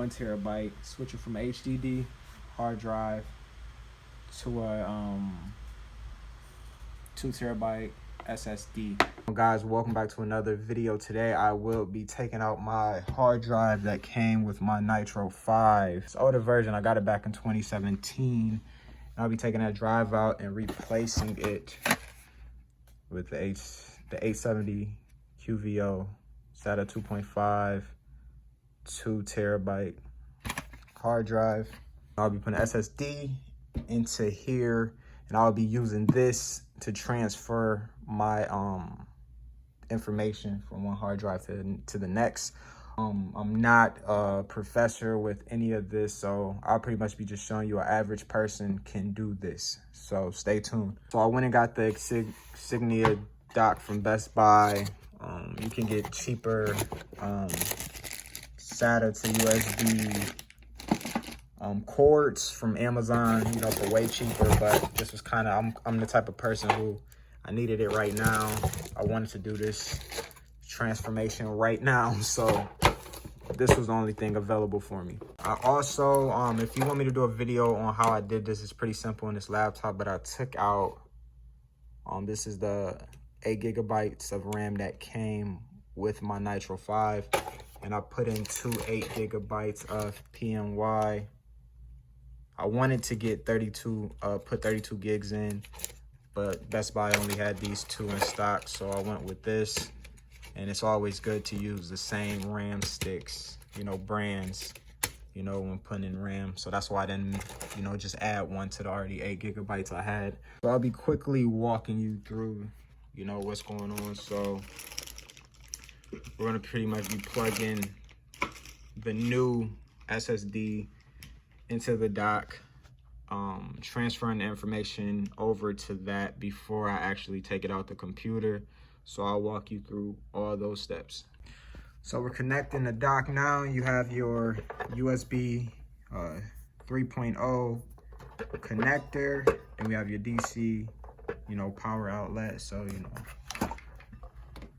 1 terabyte, switching from HDD hard drive to a 2 terabyte SSD. Guys, welcome back to another video. Today I will be taking out my hard drive that came with my Nitro 5. It's an older version. I got it back in 2017. I'll be taking that drive out and replacing it with the 870 QVO SATA 2.5 2 terabyte hard drive. I'll be putting SSD into here, and I'll be using this to transfer my information from one hard drive to the next. I'm not a professor with any of this, so I'll pretty much be just showing you an average person can do this. So stay tuned. So I went and got the Insignia dock from Best Buy. You can get cheaper SATA to USB cords from Amazon, you know, for way cheaper. But this was kind of, I'm the type of person who I needed it right now. I wanted to do this transformation right now, so this was the only thing available for me. I also, if you want me to do a video on how I did this, it's pretty simple in this laptop, but I took out, this is the 8 gigabytes of RAM that came with my Nitro 5, and I put in two 8 gigabytes of PNY. I wanted to get 32, put 32 gigs in, but Best Buy only had these two in stock, so I went with this. And it's always good to use the same RAM sticks, you know, brands, you know, when putting in RAM. So that's why I didn't, you know, just add one to the already 8 gigabytes I had. So I'll be quickly walking you through, you know, what's going on. So we're gonna pretty much be plugging the new SSD into the dock, transferring the information over to that before I actually take it out the computer. So I'll walk you through all those steps. So we're connecting the dock now. You have your USB 3.0 connector, and we have your DC, you know, power outlet. So, you know,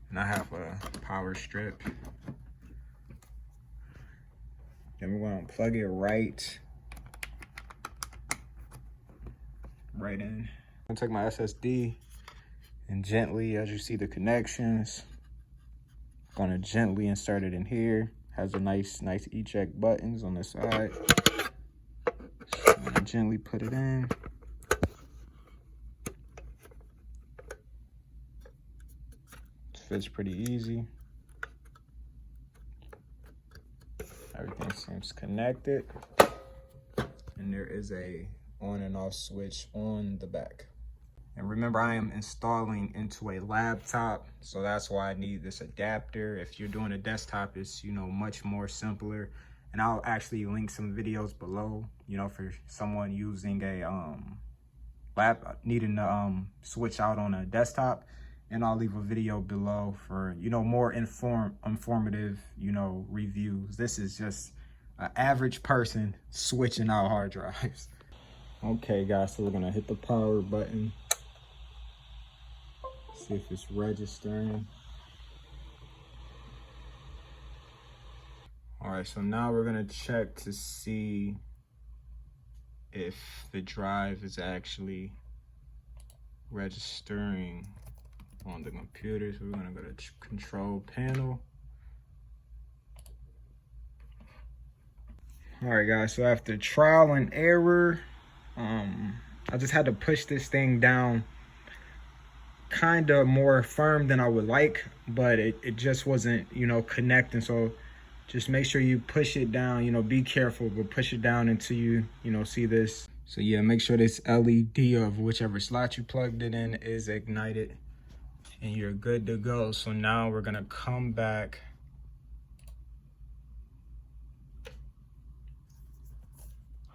and I have a power strip. Then we're gonna plug it right in. I'm gonna take my SSD and gently, as you see the connections, I'm gonna gently insert it in here. Has a nice eject buttons on the side. So I'm gonna gently put it in. It fits pretty easy. Everything seems connected. And there is a on and off switch on the back. And remember, I am installing into a laptop, so that's why I need this adapter. If you're doing a desktop, it's, you know, much more simpler. And I'll actually link some videos below, you know, for someone using a needing to switch out on a desktop. And I'll leave a video below for, you know, more informative, you know, reviews. This is just an average person switching out hard drives. Okay, guys, so we're gonna hit the power button. See if it's registering. All right, so now we're gonna check to see if the drive is actually registering on the computer. So we're gonna go to control panel. All right, guys, so after trial and error, I just had to push this thing down kind of more firm than I would like, but it just wasn't, you know, connecting. So just make sure you push it down, you know, be careful, but push it down until you know, see this. So yeah, make sure this LED of whichever slot you plugged it in is ignited, and you're good to go. So now we're gonna come back.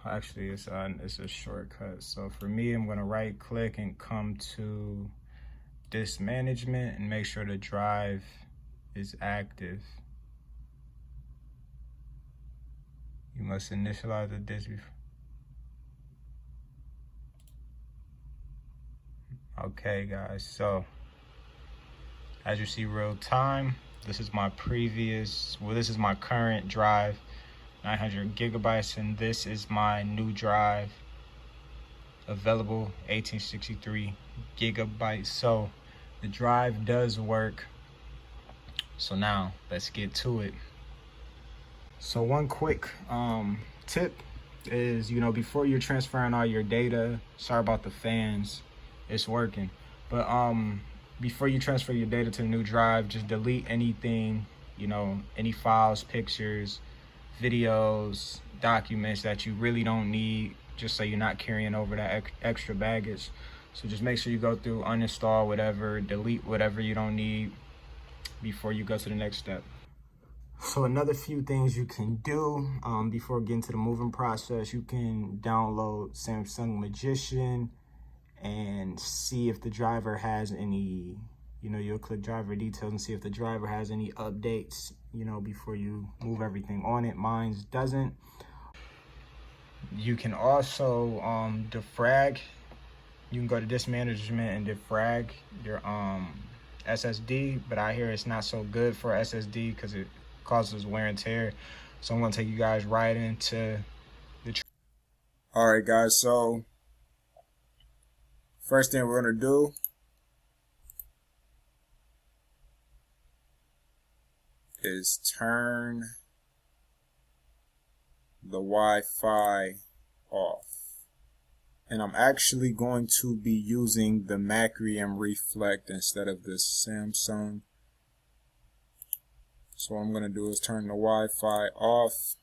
Actually, it's a shortcut. So for me, I'm gonna right click and come to disk management and make sure the drive is active. You must initialize the disk before. Okay, guys, so as you see real time, this is my previous, well, this is my current drive 900 gigabytes, and this is my new drive, available 1863 gigabytes. So the drive does work. So now let's get to it. So one quick tip is, before you're transferring all your data, sorry about the fans, it's working, but before you transfer your data to the new drive, just delete anything, any files, pictures, videos, documents that you really don't need, just so you're not carrying over that extra baggage. So just make sure you go through, uninstall whatever, delete whatever you don't need before you go to the next step. So another few things you can do before getting to the moving process, you can download Samsung Magician and see if the driver has any, you'll click driver details and see if the driver has any updates, before you move everything on it. Mine doesn't. You can also defrag. You can go to disk management and defrag your SSD, but I hear it's not so good for SSD because it causes wear and tear. So I'm gonna take you guys right into the all right, guys, so first thing we're gonna do is turn the Wi-Fi off. And I'm actually going to be using the macrium reflect instead of this Samsung. So what I'm going to do is turn the Wi-Fi off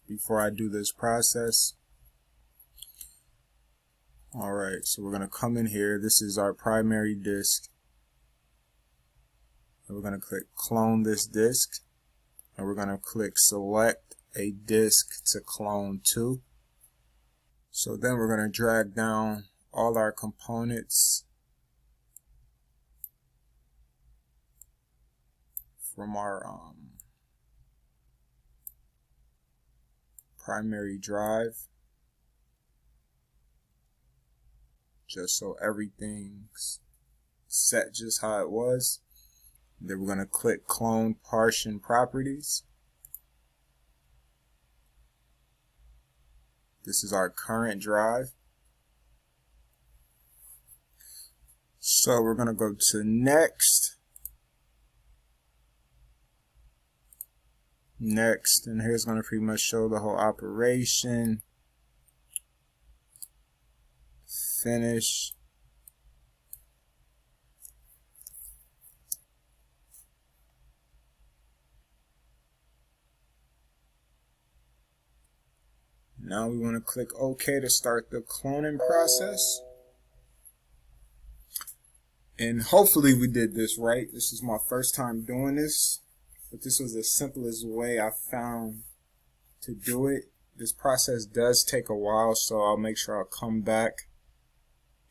before I do this process. Alright, so we're going to come in here. This is our primary disk. And we're going to click clone this disk. And we're going to click select a disk to clone to. So then we're going to drag down all our components from our primary drive, just so everything's set just how it was. Then we're going to click clone partition properties. This is our current drive. So we're going to go to next. Next, and here's going to pretty much show the whole operation. Finish. Now we want to click OK to start the cloning process. And hopefully we did this right. This is my first time doing this, but this was the simplest way I found to do it. This process does take a while, so I'll make sure I'll come back.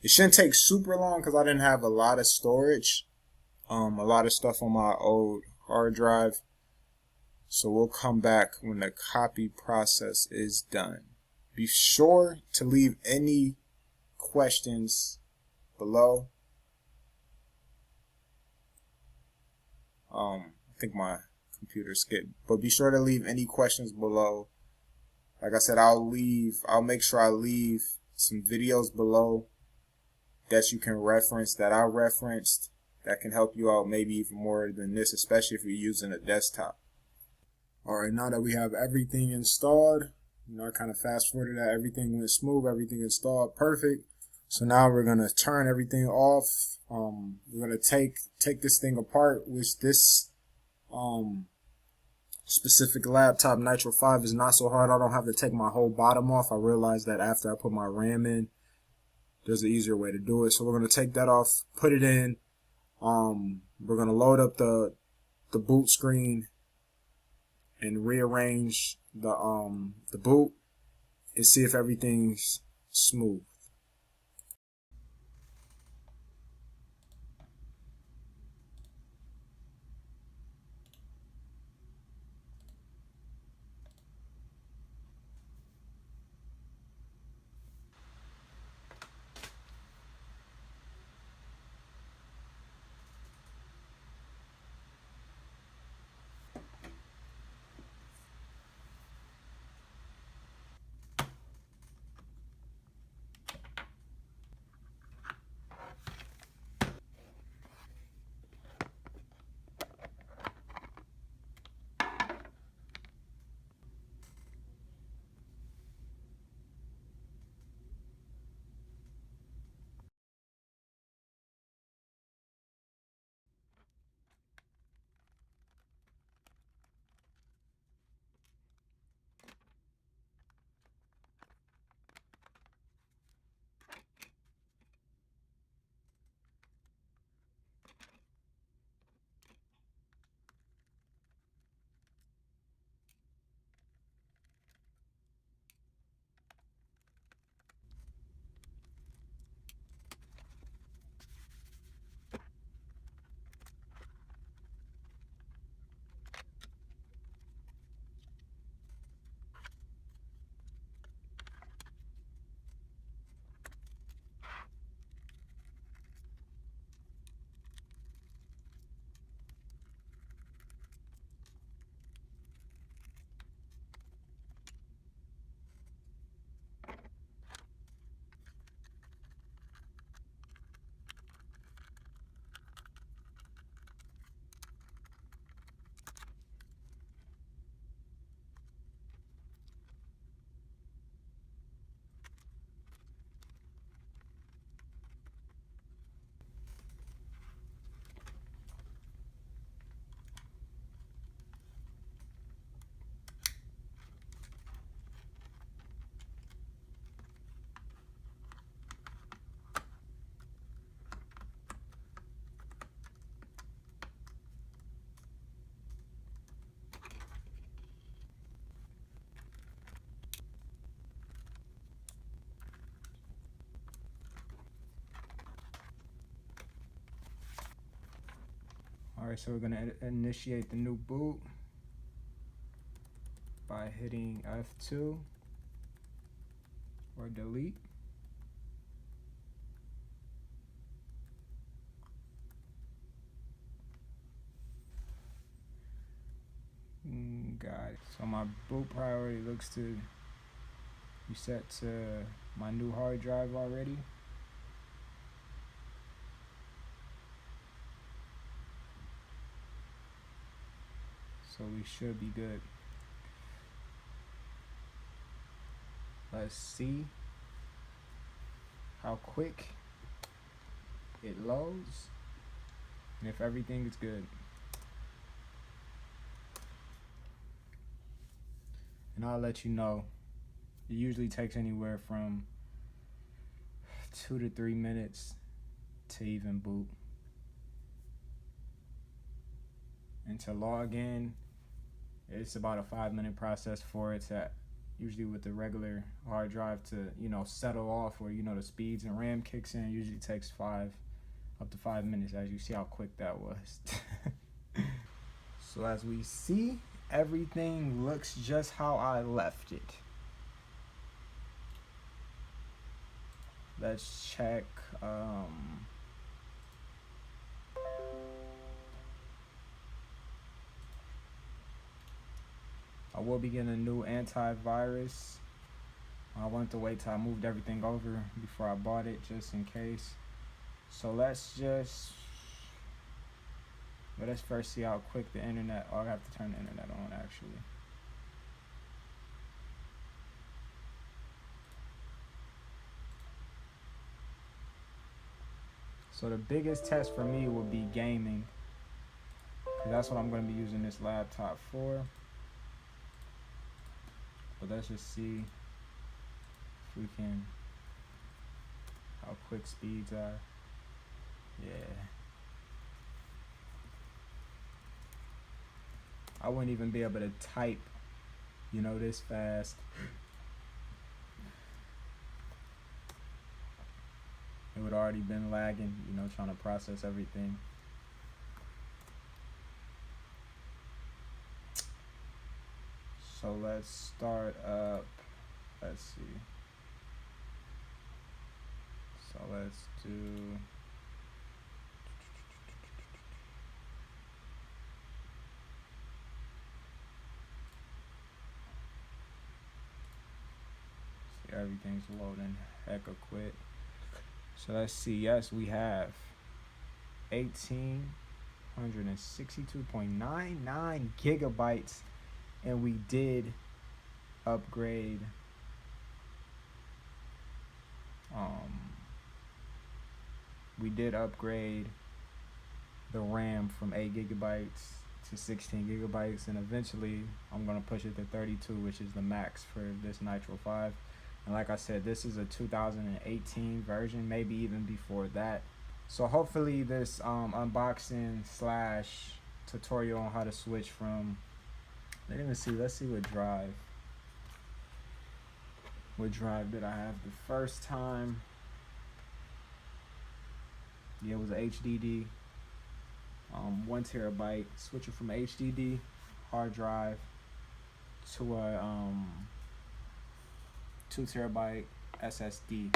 It shouldn't take super long because I didn't have a lot of storage, a lot of stuff on my old hard drive. So we'll come back when the copy process is done. Be sure to leave any questions below. I think my computer skipped, but be sure to leave any questions below. Like I said, I'll make sure I leave some videos below that you can reference, that I referenced, that can help you out maybe even more than this, especially if you're using a desktop. Alright, now that we have everything installed, I kind of fast forwarded that. Everything went smooth, everything installed perfect. So now we're going to turn everything off. We're going to take this thing apart, which this specific laptop Nitro 5 is not so hard. I don't have to take my whole bottom off. I realized that after I put my RAM in, there's an easier way to do it. So we're going to take that off, put it in. We're going to load up the boot screen and rearrange the boot and see if everything's smooth. Alright, so we're gonna initiate the new boot by hitting F2 or delete. Got it. So my boot priority looks to be set to my new hard drive already. So we should be good. Let's see how quick it loads and if everything is good. And I'll let you know. It usually takes anywhere from 2 to 3 minutes to even boot. And to log in, it's about a 5-minute process for it to, usually with the regular hard drive, to, you know, settle off where, you know, the speeds and RAM kicks in. It usually takes up to 5 minutes, as you see how quick that was. So as we see, everything looks just how I left it. Let's check. I will be getting a new antivirus. I wanted to wait till I moved everything over before I bought it, just in case. So let's first see how quick the internet. Oh, I have to turn the internet on actually. So the biggest test for me will be gaming, because that's what I'm going to be using this laptop for. But let's just see if we can, how quick speeds are. Yeah. I wouldn't even be able to type, you know, this fast. It would already been lagging, you know, trying to process everything. So let's start up, let's see. So let's do, see, everything's loading hecka quick. So let's see, yes, we have 1,862.99 gigabytes, and we did upgrade the RAM from 8 gigabytes to 16 gigabytes, and eventually I'm gonna push it to 32, which is the max for this Nitro 5. And like I said, this is a 2018 version, maybe even before that. So hopefully this unboxing slash tutorial on how to switch from, let's see what drive did I have the first time. Yeah, it was a HDD 1 terabyte, switching from HDD hard drive to a 2 terabyte SSD.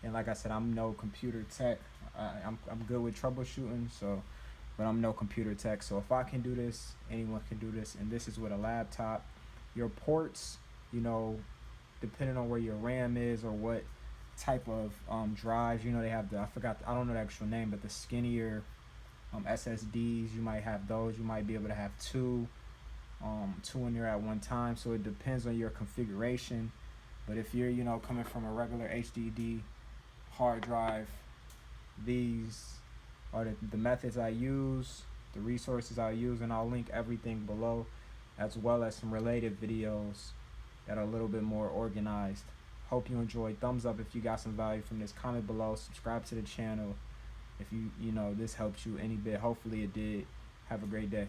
And like I said, I'm no computer tech. I'm good with troubleshooting, but I'm no computer tech. So if I can do this, anyone can do this. And this is with a laptop. Your ports, you know, depending on where your RAM is or what type of drives, you know, they have I don't know the actual name, but the skinnier SSDs, you might have those. You might be able to have two in there at one time. So it depends on your configuration. But if you're, you know, coming from a regular HDD hard drive, these are the methods I use, the resources I use, and I'll link everything below, as well as some related videos that are a little bit more organized. Hope you enjoyed. Thumbs up if you got some value from this. Comment below. Subscribe to the channel if you know this helped you any bit. Hopefully it did. Have a great day.